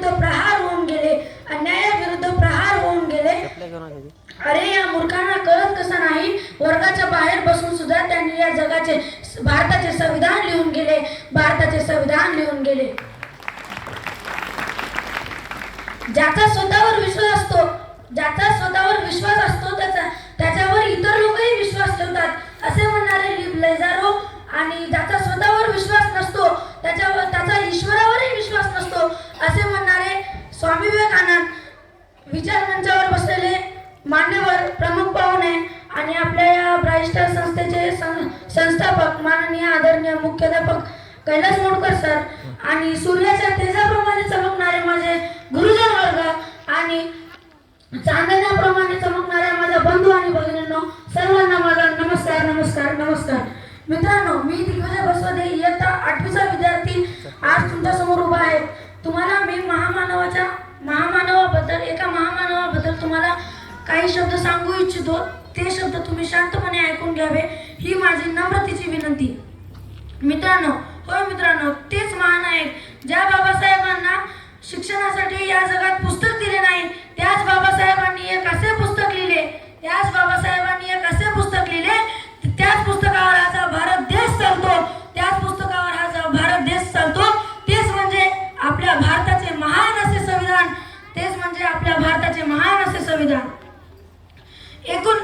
अन्यायाविरुद्ध प्रहार होऊन गेले, अन्यायाविरुद्ध प्रहार होऊन गेले. अरे या मूर्खांना कळत कसं नाही, वर्गाच्या बाहेर बसून सुद्धा त्यांनी या जगाचे भारताचे संविधान लिहून गेले, भारताचे संविधान लिहून गेले. ज्याचा स्वतःवर विश्वास असतो, ज्याचा स्वतःवर विश्वास असतो त्याच्यावर इतर लोकही विश्वास ठेवतात असे म्हणणारे लेझारो, आणि ज्याचा स्वतःवर विश्वास नसतो त्याचा ईश्वरावरही विश्वास नसतो असे म्हणणारे स्वामी विवेकानंद, विचार मंचावर बसलेले मान्यवर प्रमुख पाहुणे आणि आपल्या या ब्राईस्टार संस्थेचे संस्थापक माननीय आदरणीय मुख्याध्यापक कैलास मोडकर सर, आणि सूर्याच्या तेजाप्रमाणे चमकणारे माझे गुरुजन वर्ग आणि चांदण्याप्रमाणे चमकणाऱ्या माझ्या बंधू आणि भगिनींनो, सर्वांना माझा नमस्कार नमस्कार नमस्कार. मित्रांनो, मी दिग्विजय बसवदे, इयत्ता 8वीचा विद्यार्थी आज तुमच्या समोर उभा आहे. तुम्हाला मी एका महामानवाबद्दल तुम्हाला काही शब्द सांगू इच्छितो. ते शब्द तुम्ही शांतपणे ऐकून घ्यावे ही माझी नम्रतेची विनंती. मित्रांनो, होय मित्रांनो, तेच महानायक ज्या बाबासाहेबांना शिक्षणासाठी या जगात पुस्तक दिले नाही, त्याच बाबासाहेबांनी एक असे पुस्तक लिहिले, त्याच पुस्तकावर आज भारत देश चालतो, त्याच पुस्तकावर आज भारत देश चालतो. तेच म्हणजे आपल्या भारताचे महान असे संविधान, तेच म्हणजे आपल्या भारताचे महान असे संविधान. एकूण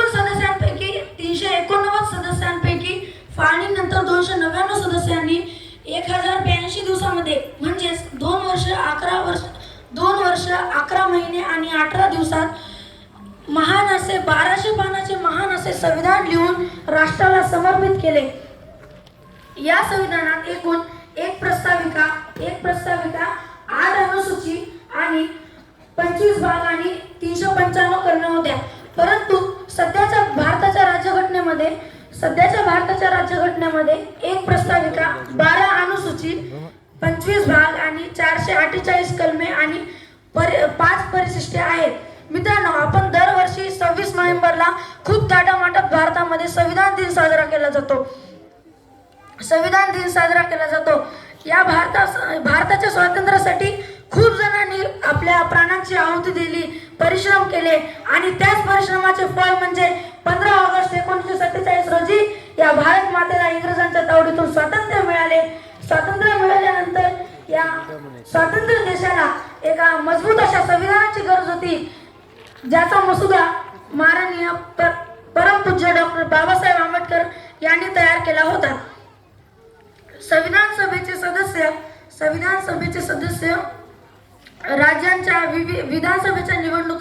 सदस्यांपैकी 389 सदस्यांपैकी फाळणीनंतर 299 सदस्यांनी 1082 दिवसामध्ये म्हणजेच 2 वर्ष 11 महिने आणि 18 दिवसात महान असे 1200 पानाचे महान असे संविधान लिहून राष्ट्राला समर्पित केले. या संविधानात एकूण एक प्रस्ताविका, 8 अनुसूची आणि 25 भाग आणि 395 कलमे होत्या. परंतु सध्याच्या भारताच्या राज्यघटनेमध्ये एक प्रस्ताविका, 12 अनुसूची, 25 भाग आणि 448 कलमे आणि 5 परिशिष्टे आहेत. मित्रांनो, आपण दरवर्षी 26 नोव्हेंबरला खूप थाटामाटात भारतामध्ये संविधान दिन साजरा केला जातो. या भारताच्या स्वातंत्र्यासाठी खूप जणांनी आपल्या प्राणांची आहुती दिली, परिश्रम केले आणि त्याच परिश्रमाचे फळ म्हणजे 15 ऑगस्ट 1947 रोजी या भारत मातेला इंग्रजांच्या तावडीतून स्वातंत्र्य मिळाले. स्वातंत्र्य मिळाल्यानंतर या स्वातंत्र्य देशाला एका मजबूत अशा संविधानाची गरज होती, ज्याचा मसुदा माननीय परमपूज्य डॉक्टर बाबासाहेब आंबेडकर यांनी तयार केला होता. संविधान सभेचे सदस्य राज्यांच्या विधानसभेच्या निवडणूक